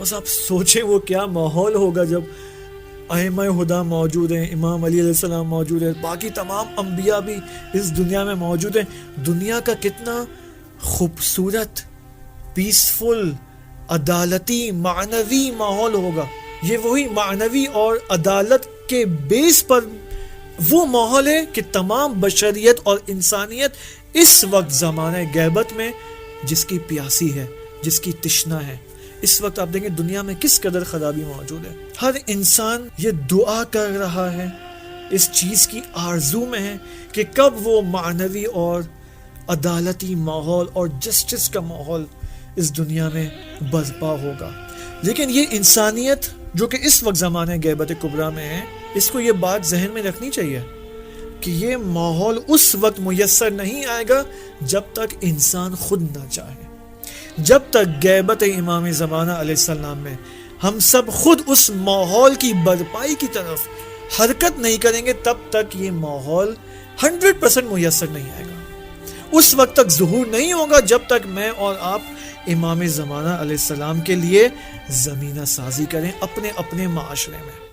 بس آپ سوچیں وہ کیا ماحول ہوگا جب ائمہ ہدا موجود ہیں, امام علی علیہ السلام موجود ہیں, باقی تمام انبیاء بھی اس دنیا میں موجود ہیں. دنیا کا کتنا خوبصورت, پیسفل, عدالتی, معنوی ماحول ہوگا. یہ وہی معنوی اور عدالت کے بیس پر وہ ماحول ہے کہ تمام بشریت اور انسانیت اس وقت زمانہ غیبت میں جس کی پیاسی ہے, جس کی تشنا ہے. اس وقت آپ دیکھیں دنیا میں کس قدر خرابی موجود ہے. ہر انسان یہ دعا کر رہا ہے, اس چیز کی آرزو میں ہے کہ کب وہ معنوی اور عدالتی ماحول اور جسٹس کا ماحول اس دنیا میں برپا ہوگا. لیکن یہ انسانیت جو کہ اس وقت زمانہ غیبت کبریٰ میں ہے, اس کو یہ بات ذہن میں رکھنی چاہیے کہ یہ ماحول اس وقت میسر نہیں آئے گا جب تک انسان خود نہ چاہے. جب تک غیبت امام زمانہ علیہ السلام میں ہم سب خود اس ماحول کی برپائی کی طرف حرکت نہیں کریں گے, تب تک یہ ماحول 100% میسر نہیں آئے گا. اس وقت تک ظہور نہیں ہوگا جب تک میں اور آپ امام زمانہ علیہ السلام کے لیے زمینہ سازی کریں اپنے اپنے معاشرے میں.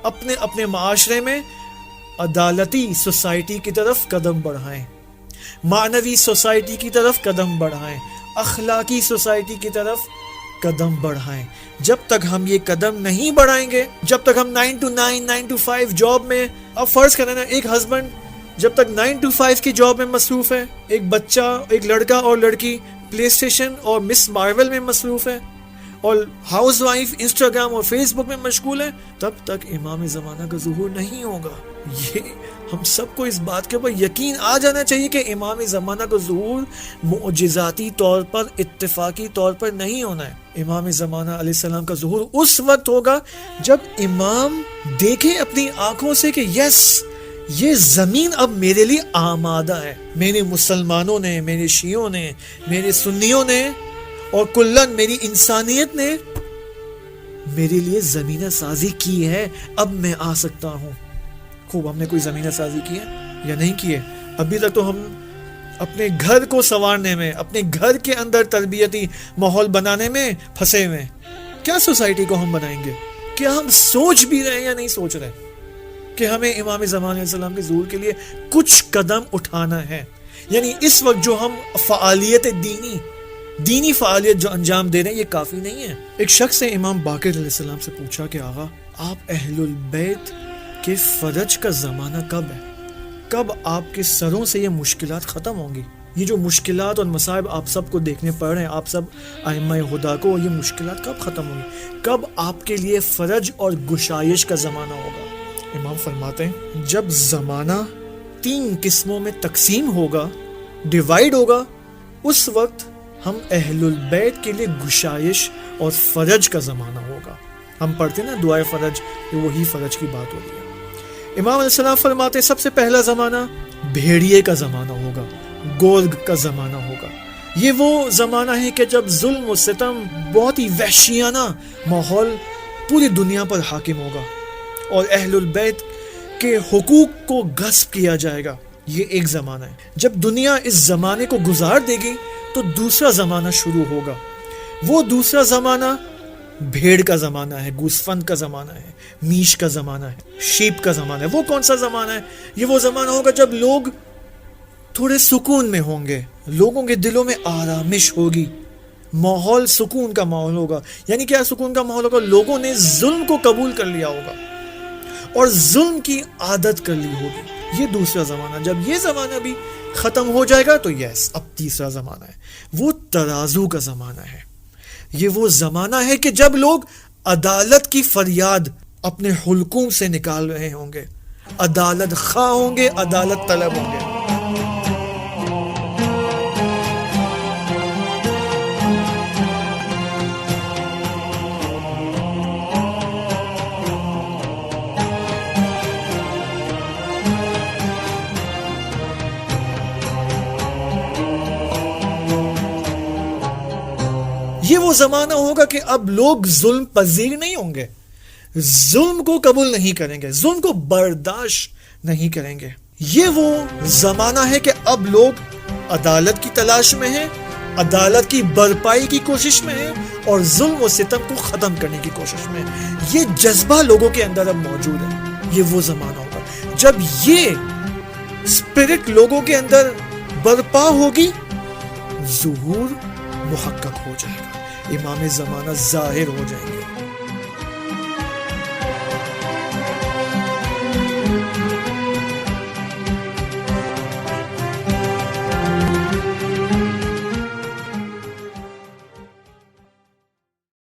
اپنے اپنے معاشرے میں عدالتی سوسائٹی کی طرف قدم بڑھائیں, معنوی سوسائٹی کی طرف قدم بڑھائیں, اخلاقی سوسائٹی کی طرف قدم بڑھائیں. جب تک ہم یہ قدم نہیں بڑھائیں گے, جب تک ہم 9 to 9, 9 to 5 جاب میں, اب فرض کریں نا ایک ہسبینڈ جب تک 9 to 5 کی جاب میں مصروف ہے, ایک بچہ, ایک لڑکا اور لڑکی پلے اسٹیشن اور مس مارول میں مصروف ہے, اور ہاؤس وائف انسٹاگرام اور فیس بک میں مشغول ہے, تب تک امام زمانہ کا ظہور نہیں ہوگا. یہ ہم سب کو اس بات کے اوپر یقین آ جانا چاہیے کہ امام زمانہ کا ظہور معجزاتی طور پر, اتفاقی طور پر نہیں ہونا ہے. امام زمانہ علیہ السلام کا ظہور اس وقت ہوگا جب امام دیکھیں اپنی آنکھوں سے کہ یس, یہ زمین اب میرے لیے آمادہ ہے. میرے مسلمانوں نے, میرے شیعوں نے, میرے سنیوں نے اور کلن میری انسانیت نے میرے لیے زمینہ سازی کی ہے, اب میں آ سکتا ہوں. خوب, ہم نے کوئی زمینہ سازی کی ہے یا نہیں کی ہے؟ ابھی تک تو ہم اپنے گھر کو سنوارنے میں, اپنے گھر کے اندر تربیتی ماحول بنانے میں پھنسے ہوئے. کیا سوسائٹی کو ہم بنائیں گے؟ کیا ہم سوچ بھی رہے ہیں یا نہیں سوچ رہے کہ ہمیں امام زمان علیہ السلام کے ظہور کے لیے کچھ قدم اٹھانا ہے؟ یعنی اس وقت جو ہم فعالیت دینی فعالیت جو انجام دے رہے ہیں یہ کافی نہیں ہے. ایک شخص نے امام باقر علیہ السلام سے پوچھا کہ آقا, آپ اہل البیت کے فرج کا زمانہ کب ہے؟ کب آپ کے سروں سے یہ مشکلات ختم ہوں گی؟ یہ جو مشکلات اور مصائب آپ سب کو دیکھنے پڑ رہے ہیں, آپ سب ائمہ ہدا کو, یہ مشکلات کب ختم ہوں گی؟ کب آپ کے لیے فرج اور گشائش کا زمانہ ہوگا؟ امام فرماتے ہیں جب زمانہ 3 قسموں میں تقسیم ہوگا, ڈیوائیڈ ہوگا, اس وقت ہم اہل البیت کے لیے گشائش اور فرج کا زمانہ ہوگا. ہم پڑھتے ہیں نا دعائے فرج, یہ وہی فرج کی بات ہو رہی ہے. امام علیہ السلام فرماتے ہیں سب سے پہلا زمانہ بھیڑیے کا زمانہ ہوگا, گورگ کا زمانہ ہوگا. یہ وہ زمانہ ہے کہ جب ظلم و ستم, بہت ہی وحشیانہ ماحول پوری دنیا پر حاکم ہوگا اور اہل البیت کے حقوق کو غصب کیا جائے گا. یہ ایک زمانہ ہے. جب دنیا اس زمانے کو گزار دے گی تو دوسرا زمانہ شروع ہوگا. وہ دوسرا زمانہ بھیڑ کا زمانہ ہے, گوسفند کا زمانہ ہے, میش کا زمانہ ہے, شیپ کا زمانہ ہے. وہ کون سا زمانہ ہے؟ یہ وہ زمانہ ہوگا جب لوگ تھوڑے سکون میں ہوں گے, لوگوں کے دلوں میں آرامش ہوگی, ماحول سکون کا ماحول ہوگا. یعنی کیا سکون کا ماحول ہوگا؟ لوگوں نے ظلم کو قبول کر لیا ہوگا اور ظلم کی عادت کر لی ہوگی. یہ دوسرا زمانہ. جب یہ زمانہ بھی ختم ہو جائے گا تو یس, اب تیسرا زمانہ ہے, وہ ترازو کا زمانہ ہے. یہ وہ زمانہ ہے کہ جب لوگ عدالت کی فریاد اپنے حلقوں سے نکال رہے ہوں گے, عدالت خواہ ہوں گے, عدالت طلب ہوں گے. یہ وہ وہ زمانہ ہوگا کہ اب لوگ ظلم پذیر نہیں ہوں گے، ظلم کو قبول نہیں کریں گے، ظلم کو برداشت نہیں کریں گے۔ یہ وہ زمانہ ہے کہ اب لوگ عدالت کی تلاش میں ہیں، عدالت کی برپائی کی کوشش میں ہیں، اور ظلم و ستم کو ختم کرنے کی کوشش میں ہیں۔ یہ جذبہ لوگوں کے اندر اب موجود ہے۔ یہ وہ زمانہ ہوگا جب یہ اسپرٹ لوگوں کے اندر برپا ہوگی، ظہور محقق ہو جائے گا، امام زمانہ ظاہر ہو جائیں گے۔